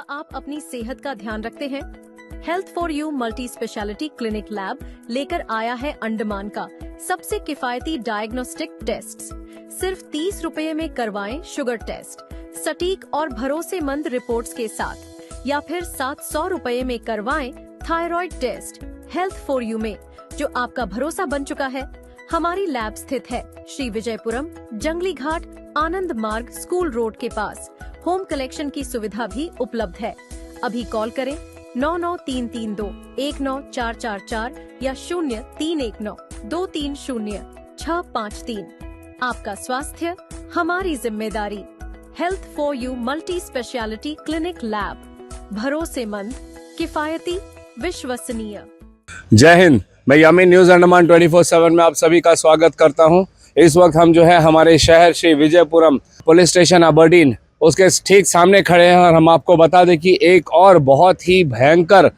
आप अपनी सेहत का ध्यान रखते हैं? Health for you multi speciality clinic lab लेकर आया है अंडमान का सबसे किफायती डायग्नोस्टिक टेस्ट। सिर्फ 30 रुपए में करवाएं शुगर टेस्ट, सटीक और भरोसेमंद रिपोर्ट्स के साथ, या फिर 700 रुपए में करवाएं thyroid test. Health for you में जो आपका भरोसा बन चुका है। हमारी लैब स्थित है श्री विजयपुरम, जंगली घाट, आनंद मार्ग, स्कूल रोड के पास। होम कलेक्शन की सुविधा भी उपलब्ध है। अभी कॉल करें 9933219444 या 0319230653। आपका स्वास्थ्य हमारी जिम्मेदारी। Health for you multi speciality clinic lab, भरोसेमंद, किफायती, विश्वसनीय। जय हिंद। मैं यामी न्यूज अंडमान 24/7 में आप सभी का स्वागत करता हूं। इस वक्त हम जो है हमारे शहर Shri Vijayapuram police station Aberdeen उसके ठीक सामने खड़े हैं और हम आपको बता दें कि एक और बहुत ही भयंकर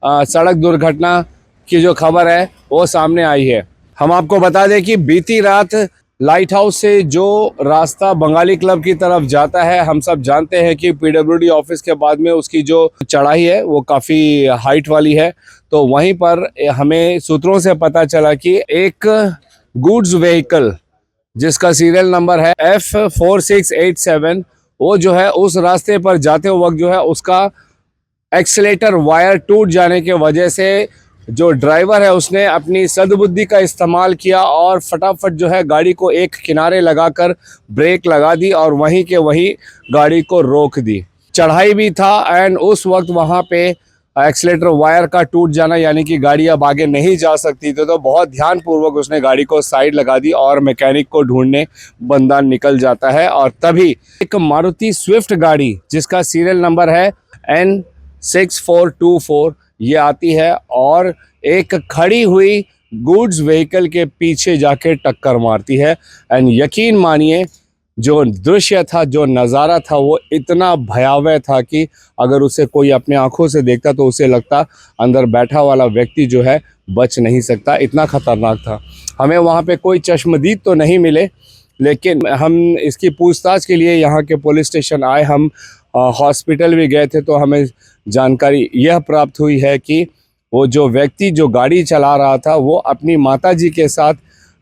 सड़क दुर्घटना की जो खबर है वो सामने आई है। हम आपको बता दें कि बीती रात लाइट हाउस से जो रास्ता बंगाली क्लब की तरफ जाता है, हम सब जानते हैं कि पीडब्ल्यूडी ऑफिस के बाद में उसकी जो चढ़ाई है वो काफ़ी हाइट वाली है। तो वहीं पर हमें सूत्रों से पता चला कि एक गुड्स व्हीकल जिसका सीरियल नंबर है F4687 वो जो है उस रास्ते पर जाते वक्त जो है उसका एक्सीलेटर वायर टूट जाने के वजह से जो ड्राइवर है उसने अपनी सद्बुद्धि का इस्तेमाल किया और फटाफट जो है गाड़ी को एक किनारे लगाकर ब्रेक लगा दी और वहीं के वहीं गाड़ी को रोक दी। चढ़ाई भी था एंड उस वक्त वहां पे एक्सीलेटर वायर का टूट जाना यानी कि गाड़ी अब आगे नहीं जा सकती थी। तो बहुत ध्यानपूर्वक उसने गाड़ी को साइड लगा दी और मैकेनिक को ढूंढने बंदा निकल जाता है। और तभी एक मारुति स्विफ्ट गाड़ी जिसका सीरियल नंबर है N6424 ये आती है और एक खड़ी हुई गुड्स व्हीकल के पीछे जाके टक्कर मारती है। एंड यकीन मानिए जो दृश्य था, जो नज़ारा था वो इतना भयावह था कि अगर उसे कोई अपने आंखों से देखता तो उसे लगता अंदर बैठा वाला व्यक्ति जो है बच नहीं सकता, इतना खतरनाक था। हमें वहाँ पे कोई चश्मदीद तो नहीं मिले, लेकिन हम इसकी पूछताछ के लिए यहाँ के पुलिस स्टेशन आए। हम हॉस्पिटल भी गए थे तो हमें जानकारी यह प्राप्त हुई है कि वो जो व्यक्ति जो गाड़ी चला रहा था वो अपनी माताजी के साथ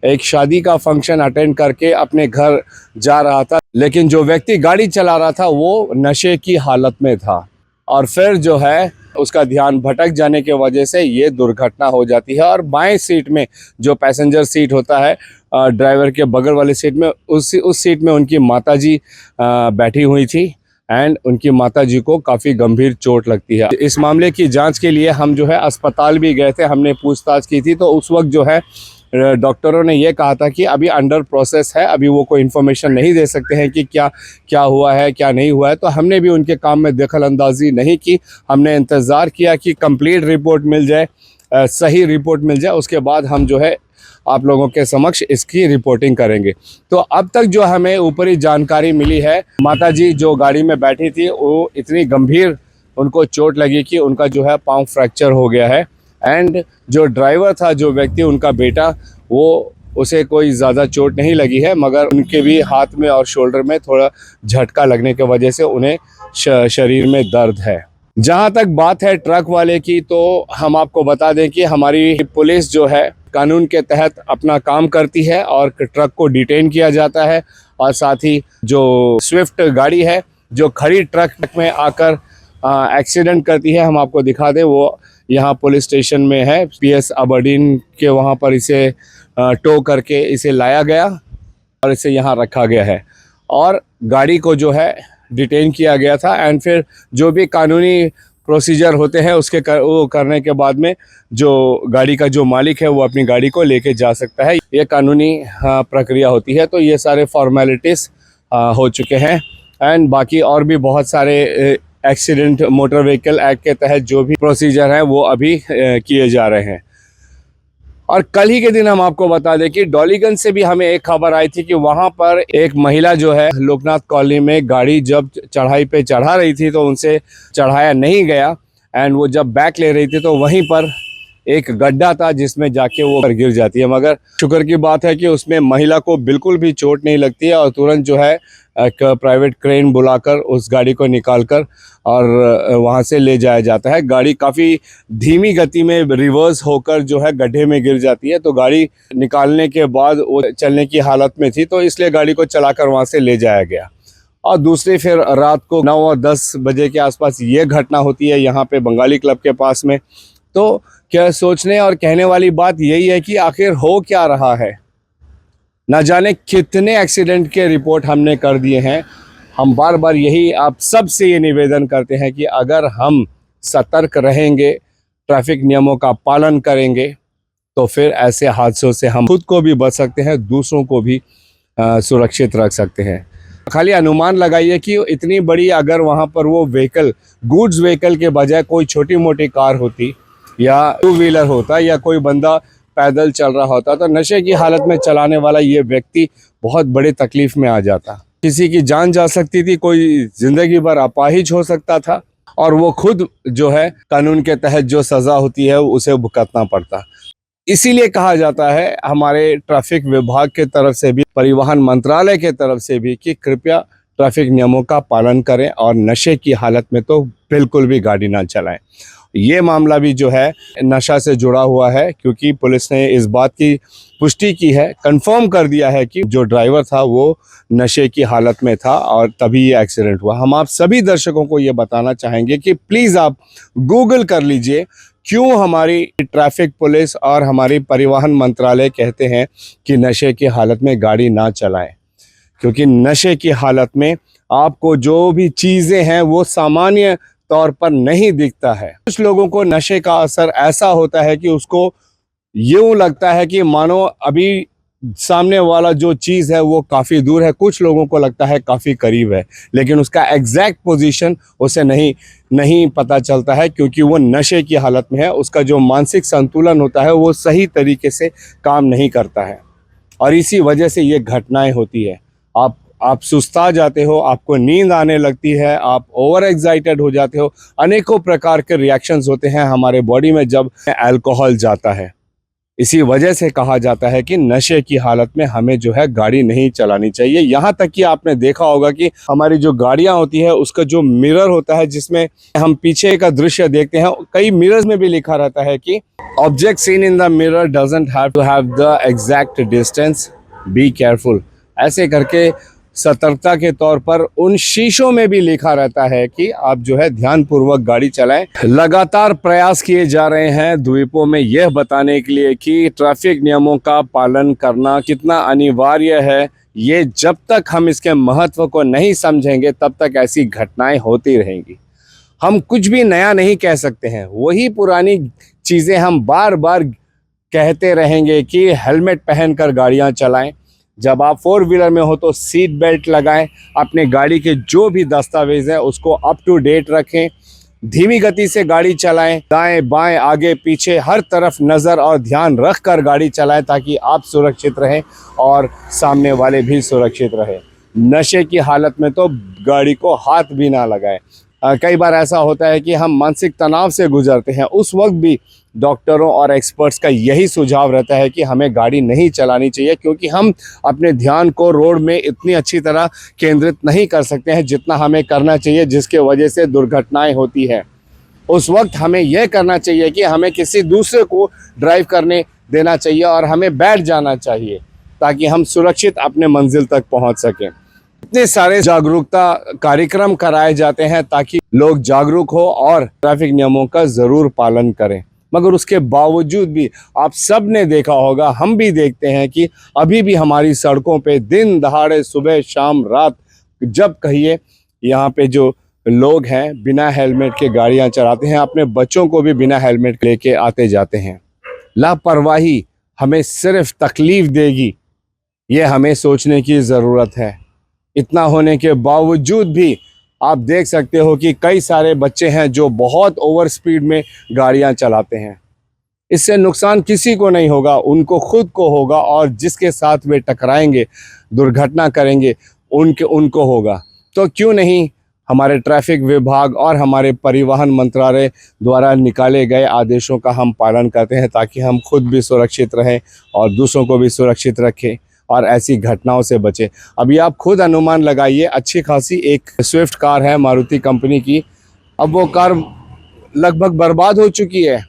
एक शादी का फंक्शन अटेंड करके अपने घर जा रहा था, लेकिन जो व्यक्ति गाड़ी चला रहा था वो नशे की हालत में था और फिर जो है उसका ध्यान भटक जाने के वजह से ये दुर्घटना हो जाती है। और बाएं सीट में जो पैसेंजर सीट होता है ड्राइवर के बगल वाली सीट में उस सीट में उनकी माताजी बैठी हुई थी एंड उनकी माताजी को काफ़ी गंभीर चोट लगती है। इस मामले की जांच के लिए हम जो है अस्पताल भी गए थे, हमने पूछताछ की थी। तो उस वक्त जो है डॉक्टरों ने ये कहा था कि अभी अंडर प्रोसेस है, अभी वो कोई इन्फॉर्मेशन नहीं दे सकते हैं कि क्या क्या हुआ है क्या नहीं हुआ है। तो हमने भी उनके काम में दखल अंदाजी नहीं की, हमने इंतज़ार किया कि कंप्लीट रिपोर्ट मिल जाए, सही रिपोर्ट मिल जाए, उसके बाद हम जो है आप लोगों के समक्ष इसकी रिपोर्टिंग करेंगे। तो अब तक जो हमें ऊपरी जानकारी मिली है, माताजी जो गाड़ी में बैठी थी वो इतनी गंभीर उनको चोट लगी कि उनका जो है पाँव फ्रैक्चर हो गया है। एंड जो ड्राइवर था, जो व्यक्ति उनका बेटा, वो उसे कोई ज़्यादा चोट नहीं लगी है, मगर उनके भी हाथ में और शोल्डर में थोड़ा झटका लगने की वजह से उन्हें शरीर में दर्द है। जहाँ तक बात है ट्रक वाले की, तो हम आपको बता दें कि हमारी पुलिस जो है कानून के तहत अपना काम करती है और ट्रक को डिटेन किया जाता है। और साथ ही जो स्विफ्ट गाड़ी है जो खड़ी ट्रक में आकर एक्सीडेंट करती है, हम आपको दिखा दें, वो यहाँ पुलिस स्टेशन में है, PS अबरडीन के वहाँ पर इसे टो करके इसे लाया गया और इसे यहाँ रखा गया है और गाड़ी को जो है डिटेन किया गया था। एंड फिर जो भी कानूनी प्रोसीजर होते हैं उसके वो करने के बाद में जो गाड़ी का जो मालिक है वो अपनी गाड़ी को लेके जा सकता है। ये कानूनी प्रक्रिया होती है। तो ये सारे फॉर्मेलिटीज़ हो चुके हैं एंड बाकी और भी बहुत सारे एक्सीडेंट मोटर व्हीकल एक्ट के तहत जो भी प्रोसीजर है वो अभी किए जा रहे हैं। और कल ही के दिन हम आपको बता दें कि डॉलीगंज से भी हमें एक खबर आई थी कि वहां पर एक महिला जो है लोकनाथ कॉलोनी में गाड़ी जब चढ़ाई पे चढ़ा रही थी तो उनसे चढ़ाया नहीं गया एंड वो जब बैक ले रही थी तो वहीं पर एक गड्ढा था जिसमें जाके वो गिर जाती है। मगर शुक्र की बात है कि उसमें महिला को बिल्कुल भी चोट नहीं लगती है और तुरंत जो है एक प्राइवेट क्रेन बुलाकर उस गाड़ी को निकालकर और वहाँ से ले जाया जाता है। गाड़ी काफ़ी धीमी गति में रिवर्स होकर जो है गड्ढे में गिर जाती है, तो गाड़ी निकालने के बाद वो चलने की हालत में थी, तो इसलिए गाड़ी को चलाकर वहाँ से ले जाया गया। और दूसरी फिर रात को 9 और 10 बजे के आसपास ये घटना होती है यहाँ पे बंगाली क्लब के पास में। तो क्या सोचने और कहने वाली बात यही है कि आखिर हो क्या रहा है। न जाने कितने एक्सीडेंट के रिपोर्ट हमने कर दिए हैं। हम बार बार यही आप सब से ये निवेदन करते हैं कि अगर हम सतर्क रहेंगे, ट्रैफिक नियमों का पालन करेंगे, तो फिर ऐसे हादसों से हम खुद को भी बच सकते हैं, दूसरों को भी सुरक्षित रख सकते हैं। खाली अनुमान लगाइए कि इतनी बड़ी अगर वहाँ पर वो व्हीकल, गुड्स व्हीकल के बजाय कोई छोटी मोटी कार होती या 2 व्हीलर होता या कोई बंदा पैदल चल रहा होता, तो नशे की हालत में चलाने वाला ये व्यक्ति बहुत बड़ी तकलीफ में आ जाता। किसी की जान जा सकती थी, कोई ज़िंदगी भर अपाहिज हो सकता था और वो खुद जो है कानून के तहत जो सज़ा होती है उसे भुगतना पड़ता। इसीलिए कहा जाता है हमारे ट्रैफिक विभाग के तरफ से भी, परिवहन मंत्रालय के तरफ से भी, कि कृपया ट्रैफिक नियमों का पालन करें और नशे की हालत में तो बिल्कुल भी गाड़ी ना चलाएं। ये मामला भी जो है नशा से जुड़ा हुआ है, क्योंकि पुलिस ने इस बात की पुष्टि की है, कंफर्म कर दिया है कि जो ड्राइवर था वो नशे की हालत में था और तभी ये एक्सीडेंट हुआ। हम आप सभी दर्शकों को ये बताना चाहेंगे कि प्लीज़ आप गूगल कर लीजिए क्यों हमारी ट्रैफिक पुलिस और हमारी परिवहन मंत्रालय कहते हैं कि नशे की हालत में गाड़ी ना चलाएं। क्योंकि नशे की हालत में आपको जो भी चीज़ें हैं वो सामान्य तौर पर नहीं दिखता है। कुछ लोगों को नशे का असर ऐसा होता है कि उसको यूं लगता है कि मानो अभी सामने वाला जो चीज़ है वो काफ़ी दूर है, कुछ लोगों को लगता है काफ़ी करीब है, लेकिन उसका एग्जैक्ट पोजीशन उसे नहीं पता चलता है, क्योंकि वो नशे की हालत में है। उसका जो मानसिक संतुलन होता है वो सही तरीके से काम नहीं करता है और इसी वजह से ये घटनाएं होती है। आप सुस्ता जाते हो, आपको नींद आने लगती है, आप ओवर एक्साइटेड हो जाते हो, अनेकों प्रकार के रिएक्शंस होते हैं हमारे बॉडी में जब अल्कोहल जाता है। इसी वजह से कहा जाता है कि नशे की हालत में हमें जो है गाड़ी नहीं चलानी चाहिए। यहाँ तक कि आपने देखा होगा कि हमारी जो गाड़ियाँ होती है उसका जो मिरर होता है जिसमें हम पीछे का दृश्य देखते हैं, कई मिरर्स में भी लिखा रहता है कि object seen in the mirror doesn't have to have the exact distance, be careful. ऐसे करके सतर्कता के तौर पर उन शीशों में भी लिखा रहता है कि आप जो है ध्यानपूर्वक गाड़ी चलाएं। लगातार प्रयास किए जा रहे हैं द्वीपों में यह बताने के लिए कि ट्रैफिक नियमों का पालन करना कितना अनिवार्य है। ये जब तक हम इसके महत्व को नहीं समझेंगे तब तक ऐसी घटनाएं होती रहेंगी। हम कुछ भी नया नहीं कह सकते हैं, वही पुरानी चीज़ें हम बार बार कहते रहेंगे कि हेलमेट पहनकर गाड़ियाँ चलाएं। जब आप 4 व्हीलर में हो तो सीट बेल्ट लगाएं, अपने गाड़ी के जो भी दस्तावेज हैं उसको अप टू डेट रखें, धीमी गति से गाड़ी चलाएं, दाएं बाएं आगे पीछे हर तरफ नज़र और ध्यान रख कर गाड़ी चलाएं ताकि आप सुरक्षित रहें और सामने वाले भी सुरक्षित रहें। नशे की हालत में तो गाड़ी को हाथ भी ना लगाएं। कई बार ऐसा होता है कि हम मानसिक तनाव से गुजरते हैं, उस वक्त भी डॉक्टरों और एक्सपर्ट्स का यही सुझाव रहता है कि हमें गाड़ी नहीं चलानी चाहिए, क्योंकि हम अपने ध्यान को रोड में इतनी अच्छी तरह केंद्रित नहीं कर सकते हैं जितना हमें करना चाहिए, जिसके वजह से दुर्घटनाएं होती हैं। उस वक्त हमें यह करना चाहिए कि हमें किसी दूसरे को ड्राइव करने देना चाहिए और हमें बैठ जाना चाहिए ताकि हम सुरक्षित अपने मंजिल तक पहुंच सकें। इतने सारे जागरूकता कार्यक्रम कराए जाते हैं ताकि लोग जागरूक हो और ट्रैफिक नियमों का ज़रूर पालन करें, मगर उसके बावजूद भी आप सब ने देखा होगा, हम भी देखते हैं कि अभी भी हमारी सड़कों पे दिन दहाड़े सुबह शाम रात जब कहिए यहाँ पे जो लोग हैं बिना हेलमेट के गाड़ियाँ चलाते हैं, अपने बच्चों को भी बिना हेलमेट लेके आते जाते हैं। लापरवाही हमें सिर्फ तकलीफ देगी, ये हमें सोचने की ज़रूरत है। इतना होने के बावजूद भी आप देख सकते हो कि कई सारे बच्चे हैं जो बहुत ओवर स्पीड में गाड़ियां चलाते हैं। इससे नुकसान किसी को नहीं होगा, उनको खुद को होगा और जिसके साथ वे टकराएंगे, दुर्घटना करेंगे, उनको होगा। तो क्यों नहीं हमारे ट्रैफिक विभाग और हमारे परिवहन मंत्रालय द्वारा निकाले गए आदेशों का हम पालन करते हैं ताकि हम खुद भी सुरक्षित रहें और दूसरों को भी सुरक्षित रखें। और ऐसी घटनाओं से बचे। अभी आप खुद अनुमान लगाइए, अच्छी खासी एक स्विफ्ट कार है मारुति कंपनी की, अब वो कार लगभग बर्बाद हो चुकी है।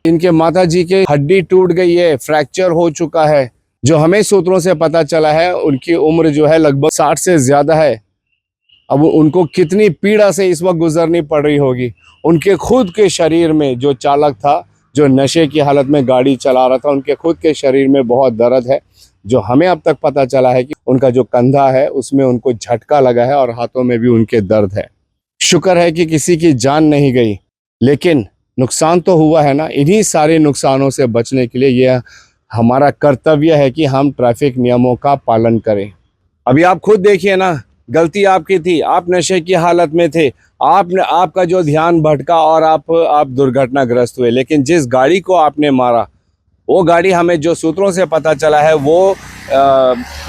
इनके माता जी के हड्डी टूट गई है, फ्रैक्चर हो चुका है। जो हमें सूत्रों से पता चला है उनकी उम्र जो है लगभग 60 से ज़्यादा है। अब उनको कितनी पीड़ा से इस वक्त गुजरनी पड़ रही होगी। उनके खुद के शरीर में जो चालक था, जो नशे की हालत में गाड़ी चला रहा था, उनके खुद के शरीर में बहुत दर्द है। जो हमें अब तक पता चला है कि उनका जो कंधा है उसमें उनको झटका लगा है और हाथों में भी उनके दर्द है। शुक्र है कि किसी की जान नहीं गई, लेकिन नुकसान तो हुआ है ना। इन्हीं सारे नुकसानों से बचने के लिए यह हमारा कर्तव्य है कि हम ट्रैफिक नियमों का पालन करें। अभी आप खुद देखिए ना, गलती आपकी थी, आप नशे की हालत में थे, आपका जो ध्यान भटका और आप दुर्घटनाग्रस्त हुए। लेकिन जिस गाड़ी को आपने मारा, वो गाड़ी हमें जो सूत्रों से पता चला है वो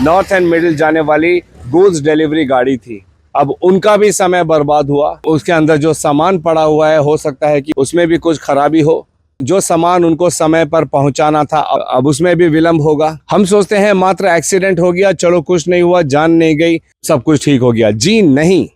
नॉर्थ एंड मिडिल जाने वाली गुड्स डिलीवरी गाड़ी थी। अब उनका भी समय बर्बाद हुआ। उसके अंदर जो सामान पड़ा हुआ है, हो सकता है कि उसमें भी कुछ खराबी हो। जो सामान उनको समय पर पहुंचाना था, अब उसमें भी विलंब होगा। हम सोचते हैं मात्र एक्सीडेंट हो गया, चलो कुछ नहीं हुआ, जान नहीं गई, सब कुछ ठीक हो गया। जी नहीं,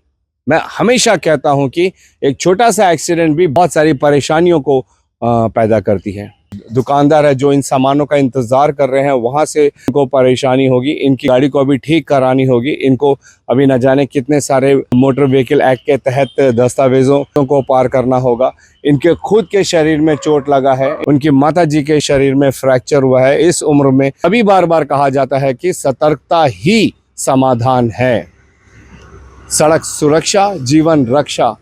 मैं हमेशा कहता हूं कि एक छोटा सा एक्सीडेंट भी बहुत सारी परेशानियों को पैदा करती है। दुकानदार है जो इन सामानों का इंतजार कर रहे हैं, वहां से इनको परेशानी होगी। इनकी गाड़ी को अभी ठीक करानी होगी। इनको अभी न जाने कितने सारे मोटर व्हीकल एक्ट के तहत दस्तावेजों को पार करना होगा। इनके खुद के शरीर में चोट लगा है, उनकी माता जी के शरीर में फ्रैक्चर हुआ है। इस उम्र में अभी बार बार कहा जाता है कि सतर्कता ही समाधान है। सड़क सुरक्षा जीवन रक्षा,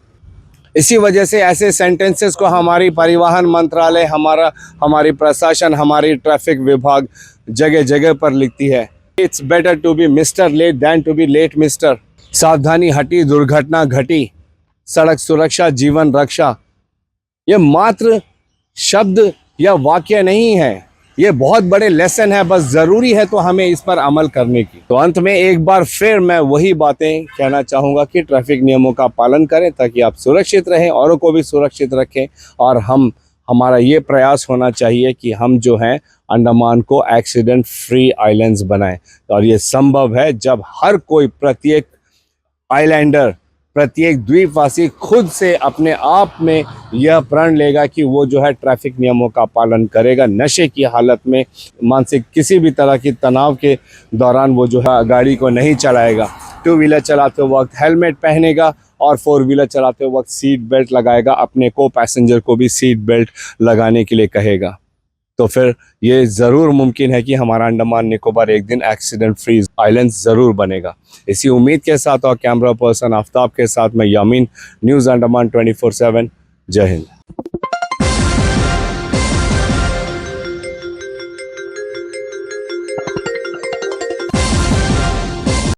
इसी वजह से ऐसे सेंटेंसेस को हमारी परिवहन मंत्रालय, हमारी प्रशासन, हमारी ट्रैफिक विभाग जगह जगह पर लिखती है। It's better to be mister late than to be late mister. सावधानी हटी, दुर्घटना घटी। सड़क सुरक्षा जीवन रक्षा, ये मात्र शब्द या वाक्य नहीं है, ये बहुत बड़े लेसन है। बस ज़रूरी है तो हमें इस पर अमल करने की। तो अंत में एक बार फिर मैं वही बातें कहना चाहूँगा कि ट्रैफिक नियमों का पालन करें ताकि आप सुरक्षित रहें, औरों को भी सुरक्षित रखें। और हमारा ये प्रयास होना चाहिए कि हम जो हैं अंडमान को एक्सीडेंट फ्री आइलैंड्स बनाएं। और ये संभव है जब हर कोई, प्रत्येक आइलैंडर, प्रत्येक द्वीपवासी खुद से अपने आप में यह प्रण लेगा कि वो जो है ट्रैफिक नियमों का पालन करेगा। नशे की हालत में, मानसिक किसी भी तरह की तनाव के दौरान वो जो है गाड़ी को नहीं चलाएगा। टू व्हीलर चलाते वक्त हेलमेट पहनेगा और फोर व्हीलर चलाते वक्त सीट बेल्ट लगाएगा। अपने को पैसेंजर को भी सीट बेल्ट लगाने के लिए कहेगा। तो फिर ये ज़रूर मुमकिन है कि हमारा अंडमान निकोबार एक दिन एक्सीडेंट फ्री आइलैंड ज़रूर बनेगा। इसी उम्मीद के साथ और कैमरा पर्सन आफ्ताब के साथ मैं यामीन, न्यूज़ अंडमान 24/7। जय हिंद।